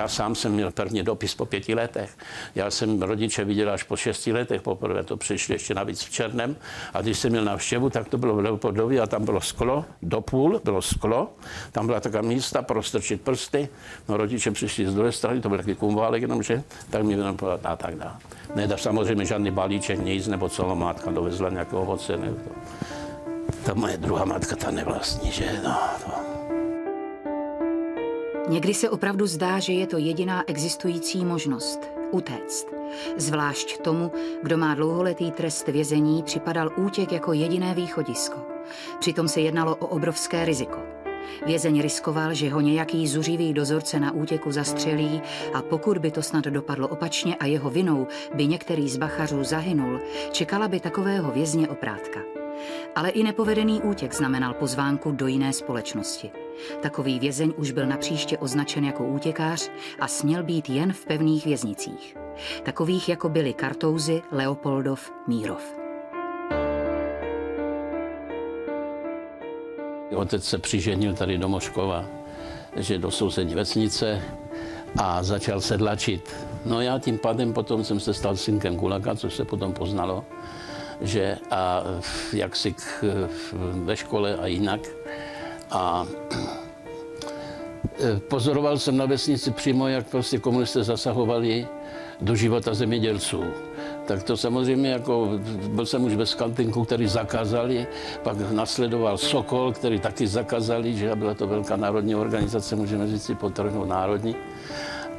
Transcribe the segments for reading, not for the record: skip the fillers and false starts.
já sám jsem měl první dopis po 5 letech. Já jsem rodiče viděl až po 6 letech, poprvé to přišli ještě navíc v černém. A když jsem měl návštěvu, tak to bylo v Leopoldově a tam bylo sklo, do půl bylo sklo. Tam byla taková místa pro strčit prsty. No rodiče přišli z druhé strany, to byl takový kumválek, jenomže tak mi jenom povedal a tak dále. Ne, samozřejmě žádný balíček, nic, nebo celá mátka dovezla nějaké ovoce. Ne, to. Ta moje druhá matka, ta nevlastní, že? No, to. Někdy se opravdu zdá, že je to jediná existující možnost – utéct. Zvlášť tomu, kdo má dlouholetý trest vězení, připadal útěk jako jediné východisko. Přitom se jednalo o obrovské riziko. Vězeň riskoval, že ho nějaký zuřivý dozorce na útěku zastřelí a pokud by to snad dopadlo opačně a jeho vinou by některý z bachařů zahynul, čekala by takového vězně oprátka. Ale i nepovedený útěk znamenal pozvánku do jiné společnosti. Takový vězeň už byl napříště označen jako útěkář a směl být jen v pevných věznicích. Takových jako byli Kartouzy, Leopoldov, Mírov. Otec se přiženil tady do Moškova, že do sousední vesnice a začal sedlačit. No já tím pádem potom jsem se stal synkem Kulaka, což se potom poznalo, že a jak si ve škole a jinak. A pozoroval jsem na vesnici přímo, jak prostě komunisté zasahovali do života zemědělců. Tak to samozřejmě, jako byl jsem už ve Skaltinku, který zakázali, pak nasledoval Sokol, který taky zakázali, že byla to velká národní organizace, můžeme říct si podtrhnout národní.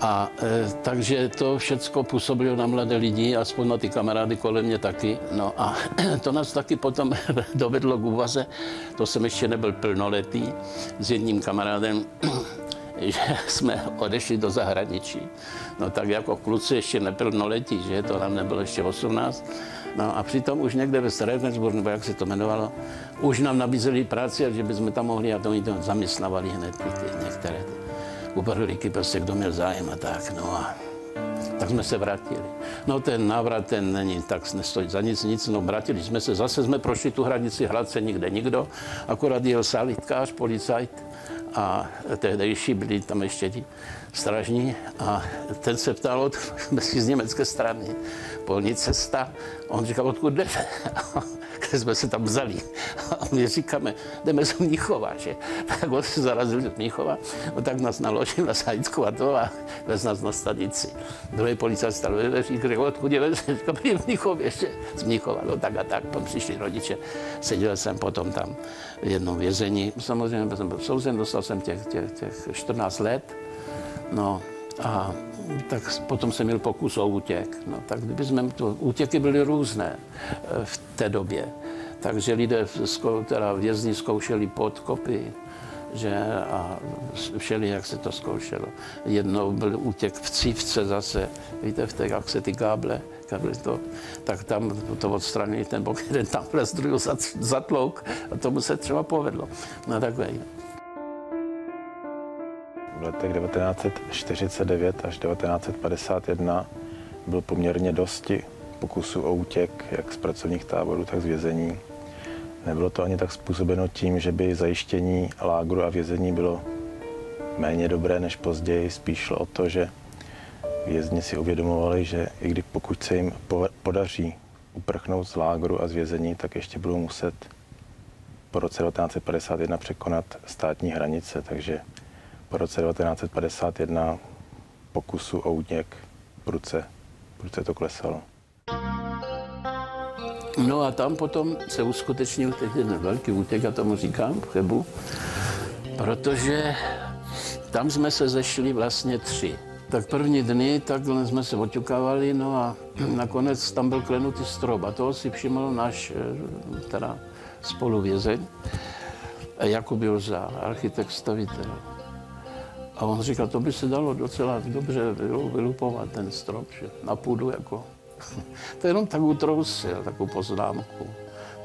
A takže to všecko působilo na mladé lidi, aspoň na ty kamarády kolem mě taky. No a to nás taky potom dovedlo k úvaze, to jsem ještě nebyl plnoletý, s jedním kamarádem, že jsme odešli do zahraničí. No tak jako kluci ještě neplnoletí, že to nám nebylo ještě 18. No a přitom už někde ve Starém, nebo jak se to jmenovalo, už nám nabízeli práci, že bychom tam mohli a to oni to zaměstnávali hned ty některé uprchlíky, prostě kdo měl zájem a tak. No a tak jsme se vrátili. No ten návrat, ten není, tak nestojí za nic, no vrátili jsme se, zase jsme prošli tu hranici Hradce, nikde nikdo, akorát jel salitkář, policajt a tehdejší byli tam ještě ti stražní a ten se ptal z německé strany, polní cesta, on říkal, odkud jdete? Kde jsme se tam vzali. A my říkáme, jdeme z Mnichova, že? Tak on se zarazil z Mnichova, tak nás naložil na Sajicku a to a vez nás na stanici. Druhý policajt stal ve dveřích, řekl, odkud je vez? Říkal, v Mnichově, že? Z Mnichova, no tak a tak, potom přišli rodiče. Seděl jsem potom tam v jednom vězení. Samozřejmě jsem byl souzen, dostal jsem těch 14 let. No a tak potom jsem měl pokus o útěk. No, tak útěky byly různé v té době. Takže lidé vězni zkoušeli podkopy, že a všeli, jak se to zkoušelo. Jednou byl útěk v cívce zase, víte, v té, jak se ty káble to, tak tam to odstranili ten bok, jeden tam z druhého zatlouk a tomu se třeba povedlo. No takový. V letech 1949 až 1951 byl poměrně dosti pokusů o útěk, jak z pracovních táborů, tak z vězení. Nebylo to ani tak způsobeno tím, že by zajištění lágru a vězení bylo méně dobré než později. Spíš šlo o to, že vězni si uvědomovali, že i když pokud se jim podaří uprchnout z lágru a z vězení, tak ještě budou muset po roce 1951 překonat státní hranice. Takže po roce 1951 pokusu o útěk prudce to klesalo. No a tam potom se uskutečnil ten velký útěk, já tomu říkám, v Chebu, protože tam jsme se zešli vlastně 3. Tak první dny takhle jsme se oťukávali, no a nakonec tam byl klenutý strop a toho si všiml náš teda spoluvězeň, Jakub Joza, architekt stavitel. A on říkal, to by se dalo docela dobře vylupovat ten strop, že na půdu jako. To jenom tak utrousil, takovou poznámku.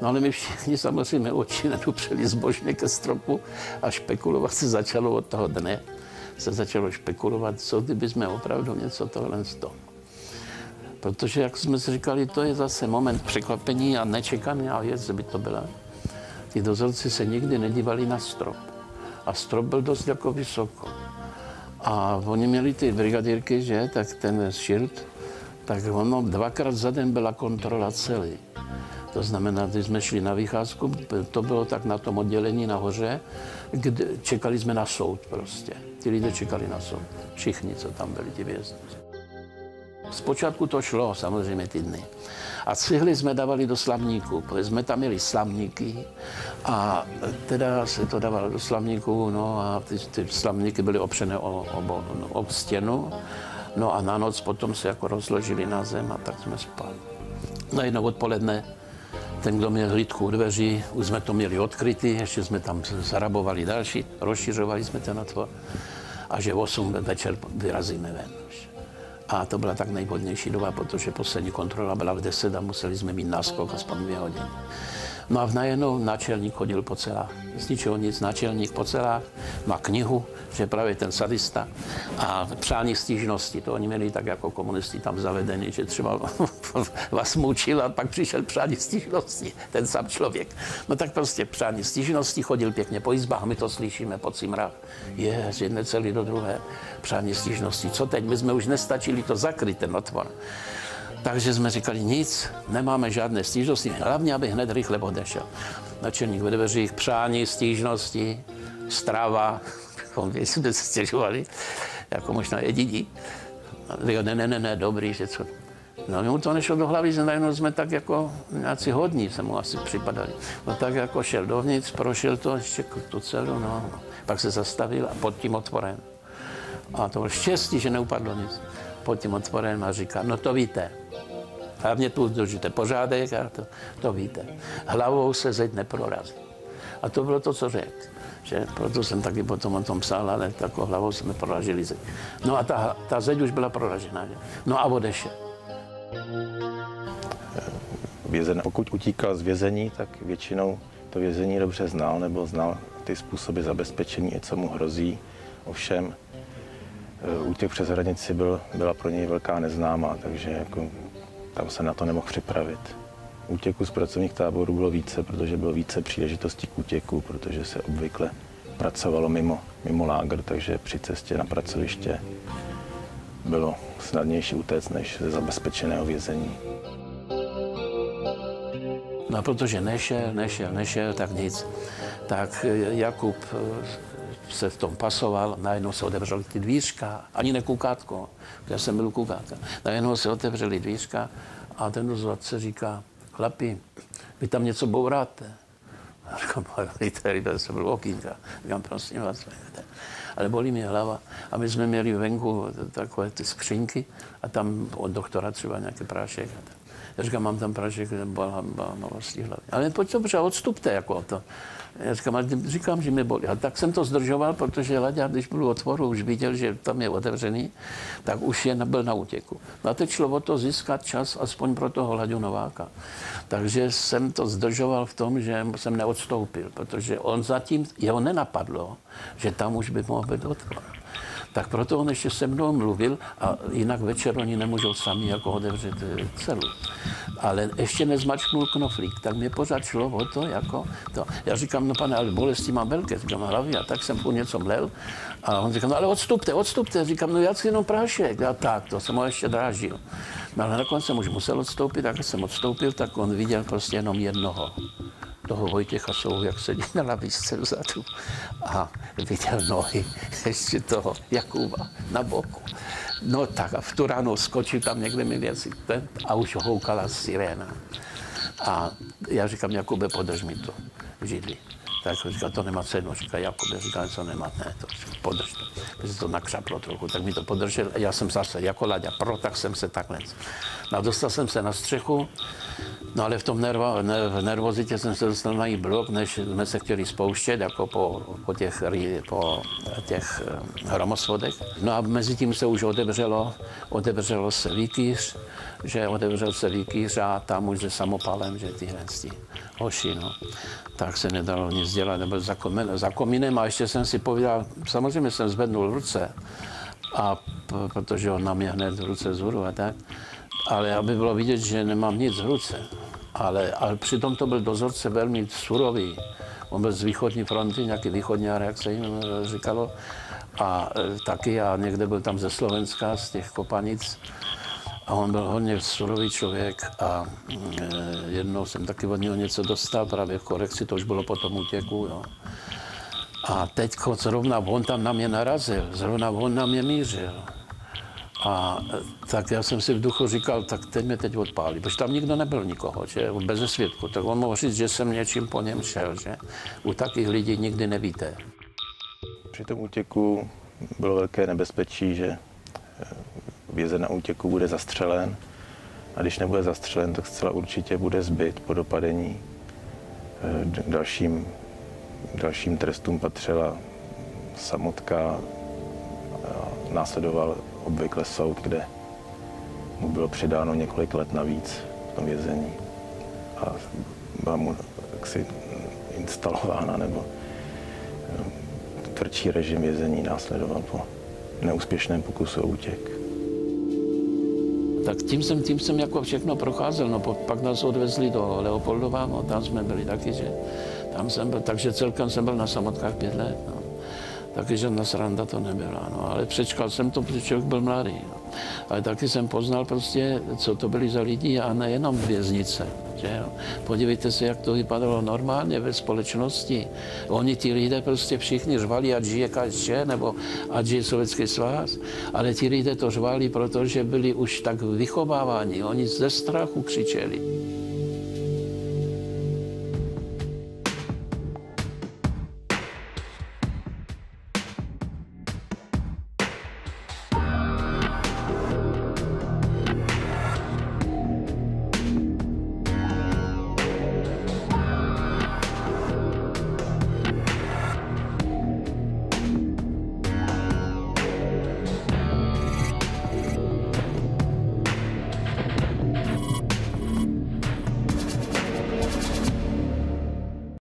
No ale my všichni samozřejmě oči nedupřeli zbožně ke stropu a špekulovat se začalo od toho dne. Se začalo špekulovat, co kdyby jsme opravdu něco tohle z toho. Protože, jak jsme si říkali, to je zase moment překvapení a nečekaná věc, by to byla. Ti dozorci se nikdy nedívali na strop. A strop byl dost jako vysoko. A oni měli ty brigadírky, že, tak ten širt, tak ono 2krát za den byla kontrola celý. To znamená, když jsme šli na vycházku, to bylo tak na tom oddělení nahoře, kde čekali jsme na soud prostě. Ti lidé čekali na soud. Všichni, co tam byli, ti vězňci. Zpočátku to šlo, samozřejmě ty dny. A cihly jsme dávali do slamníku, protože jsme tam měli slamníky a teda se to dávalo do slamníku, no a ty slamníky byly opřené o stěnu, no a na noc potom se jako rozložili na zem a tak jsme spali. Najednou odpoledne ten, kdo měl hlídku u dveří, už jsme to měli odkrytý, ještě jsme tam zarabovali další, rozšiřovali jsme ten otvor a že v 8 večer vyrazíme ven. A to byla tak nejvhodnější doba, protože poslední kontrola byla v 10 a museli jsme mít náskok aspoň 2 hodiny. No a najednou náčelník chodil po celách. Z ničeho nic, náčelník po celách, má knihu, že právě ten sadista a přání stížnosti. To oni měli tak jako komunisti tam zavedení, že třeba vás mučil a pak přišel přání stížnosti, ten sám člověk. No tak prostě přání stížnosti, chodil pěkně po izbách, my to slyšíme po cimrách. Z jedné celý do druhé přání stížnosti. Co teď? My jsme už nestačili to zakryt, ten otvor. Takže jsme říkali, nic, nemáme žádné stížnosti, hlavně, aby hned rychle odešel. Načelník ve dveřích, přání, stížnosti, strava, jsme se stěžovali, jako možná jediní. Ne, dobrý, že co. No, mu to nešlo do hlavy, že najednou jsme tak jako nějací hodní, se mu asi připadali. No tak jako šel dovnitř, prošel to ještě tu celou, no, pak se zastavil a pod tím otvorem. A to bylo štěstí, že neupadlo nic. Pod tím otvorem a říká, no to víte. Hlavně tu držíte pořádek a to víte. Hlavou se zeď neprorazí. A to bylo to, co řekl. Že? Proto jsem taky potom o tom psal, ale takovou hlavou jsme proražili zeď. No a ta zeď už byla proražená. Že? No a odešel. Vězen, pokud utíkal z vězení, tak většinou to vězení dobře znal, nebo znal ty způsoby zabezpečení, co mu hrozí. Ovšem, útěk přes hranici byla pro něj velká neznámá, takže jako tam se na to nemohl připravit. Útěku z pracovních táborů bylo více, protože bylo více příležitostí k útěku, protože se obvykle pracovalo mimo lágr, takže při cestě na pracoviště bylo snadnější utéct než ze zabezpečeného vězení. No protože nešel, tak nic. Tak Jakub se v tom pasoval, najednou se otevřely ty dvířka, ani ne kukátko, já jsem byl kukátka. Najednou se otevřely dvířka a ten dozorce říká, chlapi, vy tam něco bouráte. A říkám, víte, jsem byl okýnka. Říkám, prosím vás, ale bolí mě hlava. A my jsme měli venku takové ty skřínky a tam od doktora třeba nějaký prášek. Já říkám, mám tam prášek, bola vlastní hlavě. Ale pojď dobře, odstupte jako to. Já říkám, že mě bolí. A tak jsem to zdržoval, protože Laďa, když byl u otvoru, už viděl, že tam je otevřený, tak už byl na útěku. No a teď šlo o to získat čas aspoň pro toho Laďu Nováka. Takže jsem to zdržoval v tom, že jsem neodstoupil, protože on zatím, jeho nenapadlo, že tam už by mohl být otvor. Tak proto on ještě se mnou mluvil a jinak večer oni nemůžou sami jako otevřít celu. Ale ještě nezmačknul knoflík, tak mě pořád šlo o to, jako to. Já říkám, no pane, ale bolesti mám velké, říkám, hlavě, a tak jsem mu něco mlel. A on říká, no ale odstupte. Říkám, no já chci jenom prášek. A tak, to jsem ho ještě drážil. No ale nakonec jsem už musel odstoupit, tak jsem odstoupil, tak on viděl prostě jenom jednoho. Toho Vojtěcha Souhu, jak sedí na lavičce vzadu a viděl nohy ještě toho Jakuba na boku. No tak a v tu ránu skočil tam někde mi věci a už houkala siréna. A já říkám, Jakube, podrž mi to v židli. Tak říká, to nemá cenu. Říká, Jakube, říká, co nemá, ne, to podrž to. Když to nakřaplo trochu, tak mi to podržel a já jsem zase jako Laďa, tak jsem se takhle. No, dostal jsem se na střechu, no ale v tom nervozitě jsem se dostal na jí blok, než jsme se chtěli spouštět, jako po těch hromosvodech. No a mezi tím se už otevřelo se výkýř, že otevřel se výkýř a tam už se samopalem, že tyhle hoši, no. Tak se nedalo nic dělat, nebyl za komínem a ještě jsem si povídal, samozřejmě jsem zvednul ruce, a protože on na mě hned ruce vzhůru a tak, ale aby bylo vidět, že nemám nic v ruce. Ale přitom to byl dozorce velmi surový. On byl z východní fronty, nějaký východňár, jak se jim říkalo. A taky já někde byl tam ze Slovenska, z těch Kopanic. A on byl hodně surový člověk a jednou jsem taky od něho něco dostal, právě v korekci, to už bylo po tom útěku. Jo. A teď zrovna on tam na mě narazil, zrovna on na mě mířil. A tak já jsem si v duchu říkal, tak teď mě teď odpálí, protože tam nikdo nebyl nikoho, že, bez svědku. Tak on mohl říct, že jsem něčím po něm šel, že. U takových lidí nikdy nevíte. Při tom útěku bylo velké nebezpečí, že vězeň na útěku bude zastřelen a když nebude zastřelen, tak zcela určitě bude zbyt po dopadení. Dalším trestům patřila samotka, následoval obvykle soud, kde mu bylo přidáno několik let navíc v tom vězení a byla mu jaksi instalována nebo tvrdší režim vězení následoval po neúspěšném pokusu o útěk. Tak tím jsem jako všechno procházel, no pak nás odvezli do Leopoldova, no tam jsme byli taky, že tam jsem byl, takže celkem jsem byl na Samotkách 5 let, no. Taky žádná sranda to nebyla, no, ale přečkal jsem to, protože člověk byl mladý, no. Ale taky jsem poznal prostě, co to byli za lidi a nejenom věznice, že jo. Podívejte se, jak to vypadalo normálně ve společnosti. Oni ti lidé prostě všichni řvali, ať žije KSČ nebo ať žije Sovětský svaz, ale ti lidé to řvali, protože byli už tak vychováváni, oni ze strachu křičeli.